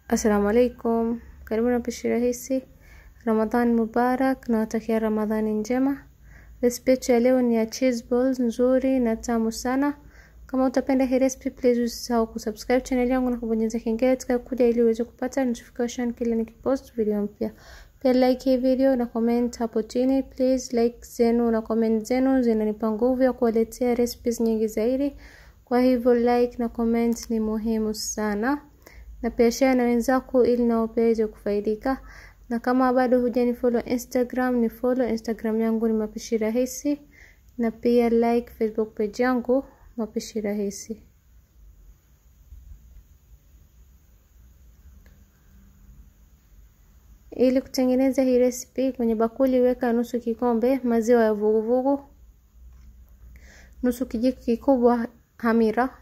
Assalamu alaikum. Karibuni pishi rahisi. Ramadhan Mubarak, nawatakia Ramadhani njema. Recipe ya leo ni ya cheese balls nzuri na tamu sana. Kama utapenda hii recipe, please usisahau kusubscribe channel yangu na kubonyeza kengele itakayokuja ili uweze kupata notification kila nikipost video mpya. Pia like hii video na comment hapo chini. Please like zenu na comment zenu zinanipa nguvu ya kuwaletea recipes nyingi zaidi. Kwa hivyo like na comment ni muhimu sana. Na pia share na wenzako ili nao pia waweze kufaidika. Na kama bado hujanifollow Instagram, ni follow Instagram yangu ni mapishi rahisi. Na pia like Facebook page yangu mapishi rahisi. Ili kutengeneza hii recipe, kwenye bakuli weka nusu kikombe maziwa ya vuguvugu, nusu kijiko kikubwa hamira,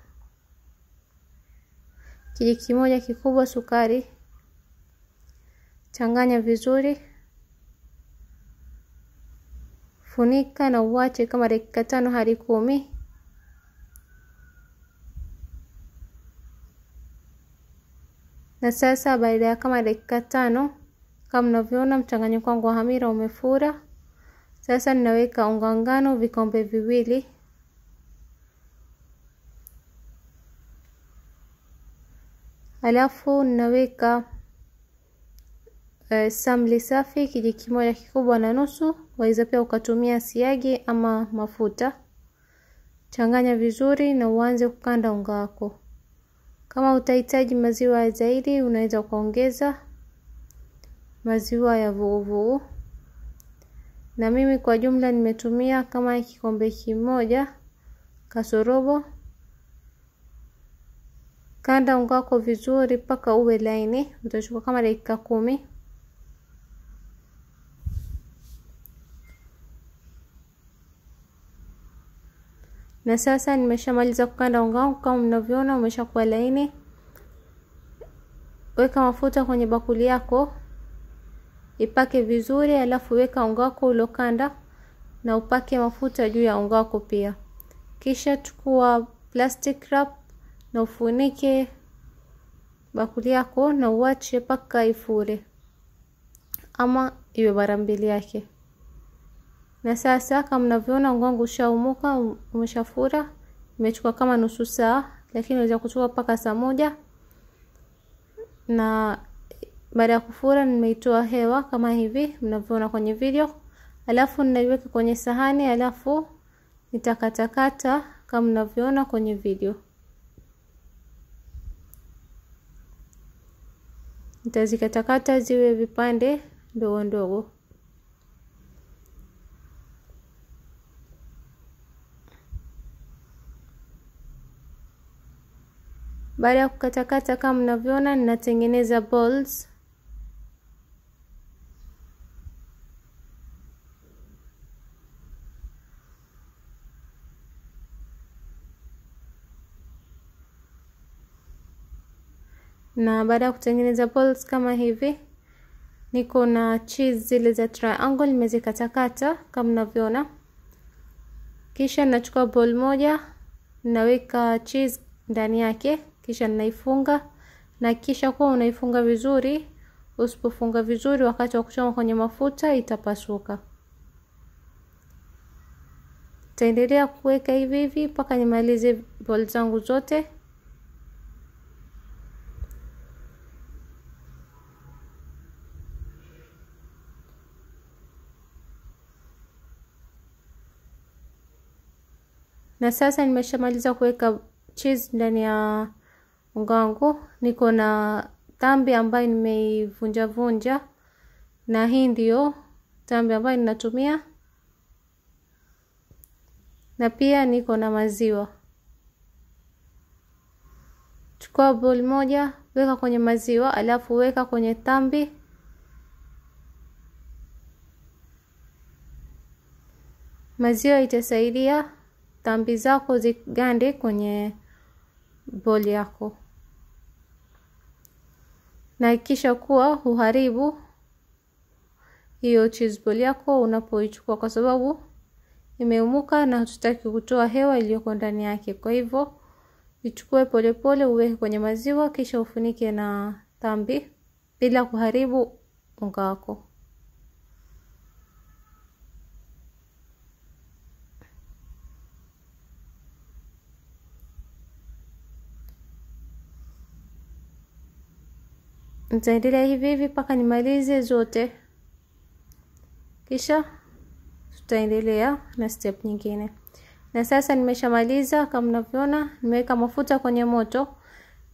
kijiko kimoja kikubwa sukari. Changanya vizuri. Funika na uache kama dakika 5 hadi 10. Na sasa baada ya kama dakika 5, kama mnavyoona mchanganyiko wangu wa hamira umefura. Sasa ninaweka unga ngano vikombe 2. Alafu ninaweka samli safi kijiko kimoja kikubwa na nusu. Waweza pia ukatumia siagi ama mafuta. Changanya vizuri na uanze kukanda unga wako. Kama utahitaji maziwa zaidi, unaweza kuongeza maziwa ya vuguvugu. Na mimi kwa jumla nimetumia kama kikombe kimoja kasorobo. Kanda unga wako vizuri mpaka uwe laini. Utachukua kama dakika 10. Na sasa nimeshamaliza kukanda unga wangu, kama mnavyoona umeshakuwa laini. Weka mafuta kwenye bakuli yako. Ipake vizuri, alafu weka unga wako uliokanda na upake mafuta juu ya unga wako pia. Kisha chukua plastic wrap na ufunike bakuli yako na uache paka ifure ama iwe mara mbili yake. Na sasa kama mnavyoona unga wangu ushaumuka, umeshafura. Imechukua kama nusu saa, lakini unaweza kuchukua paka saa 1. Na baada ya kufura nimeitoa hewa kama hivi mnavyoona kwenye video. Alafu ninaiweka kwenye sahani, alafu nitakatakata kama mnavyoona kwenye video. Nitazikatakata ziwe vipande ndogo ndogo. Baada ya kukatakata kama mnavyoona, ninatengeneza balls. Na baada ya kutengeneza balls kama hivi, niko na cheese zile za triangle nimezikatakata kama mnavyoona. Kisha nachukua ball moja, naweka cheese ndani yake, kisha ninaifunga. Na kisha kwa unaifunga vizuri. Usipofunga vizuri wakati wa kuchoma kwenye mafuta itapasuka. Taendelea kuweka hivi hivi mpaka nimalize ball zangu zote. Na sasa nimeshamaliza kuweka cheese ndani ya unga wangu. Niko na tambi ambayo nimeivunja vunja. Na hii ndio tambi ambayo ninatumia. Na pia niko na maziwa. Chukua bowl moja, weka kwenye maziwa, alafu weka kwenye tambi. Maziwa itasaidia tambi zako zigande kwenye bowl yako. Na kisha kuwa uharibu hiyo cheese ball yako unapoichukua, kwa sababu imeumuka na hatutaki kutoa hewa iliyoko ndani yake. Kwa hivyo Ichukue polepole uweke kwenye maziwa kisha ufunike na tambi bila kuharibu unga wako. Nitaendelea hivi hivi mpaka nimalize zote. Kisha tutaendelea na step nyingine. Na sasa nimeshamaliza, kama mnavyoona nimeweka mafuta kwenye moto.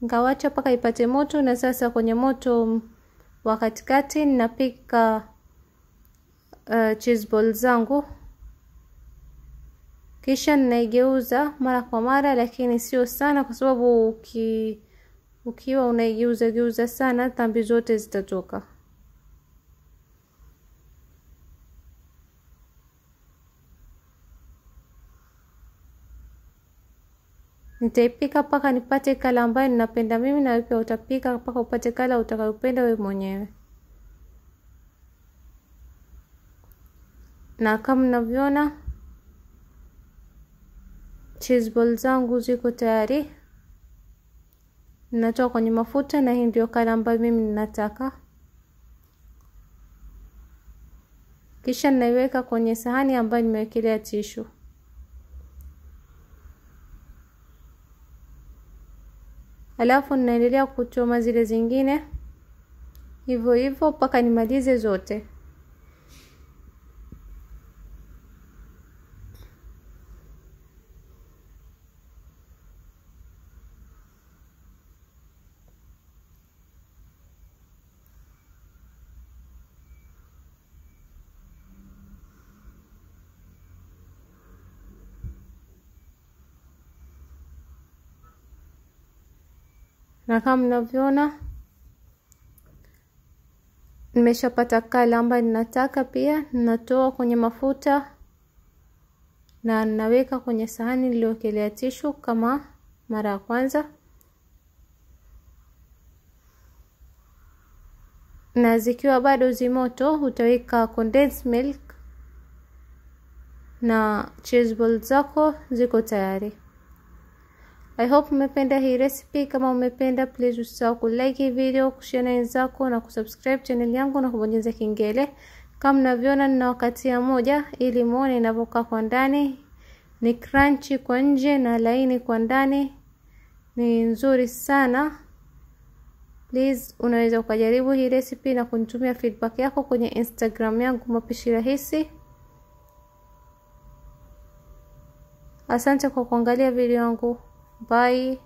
Ngawacha mpaka ipate moto, na sasa kwenye moto wa katikati ninapika cheese balls zangu. Kisha ninaigeuza mara kwa mara, lakini sio sana kwa sababu ukiwa unaigeuza sana tambi zote zitatoka. Nitaipika mpaka nipate kala ambayo ninapenda mimi, na wewe pia utapika mpaka upate kala utakayopenda wewe mwenyewe. Na kama mnavyoona cheese balls zangu ziko tayari. Ninatoa kwenye mafuta, na hii ndio kala ambayo mimi ninataka. Kisha ninaiweka kwenye sahani ambayo nimewekelea tissue. Alafu ninaendelea kuchoma zile zingine hivyo hivyo mpaka nimalize zote. Na kama mnavyoona nimeshapata kala ambayo ninataka. Pia ninatoa kwenye mafuta na ninaweka kwenye sahani niliyowekelea tissue kama mara ya kwanza. Na zikiwa bado zimoto utaweka condensed milk na cheese balls zako ziko tayari. I hope umependa hii recipe. Kama umependa, please usisahau kulike hii video, kushare na wenzako na kusubscribe channel yangu na kubonyeza kengele. Kama mnavyoona ninawakatia moja ili muone inavyokaa kwa ndani. Ni crunchy kwa nje na laini kwa ndani. Ni nzuri sana. Please unaweza ukajaribu hii recipe na kunitumia feedback yako kwenye Instagram yangu Mapishi Rahisi. Asante kwa kuangalia video yangu. Bye.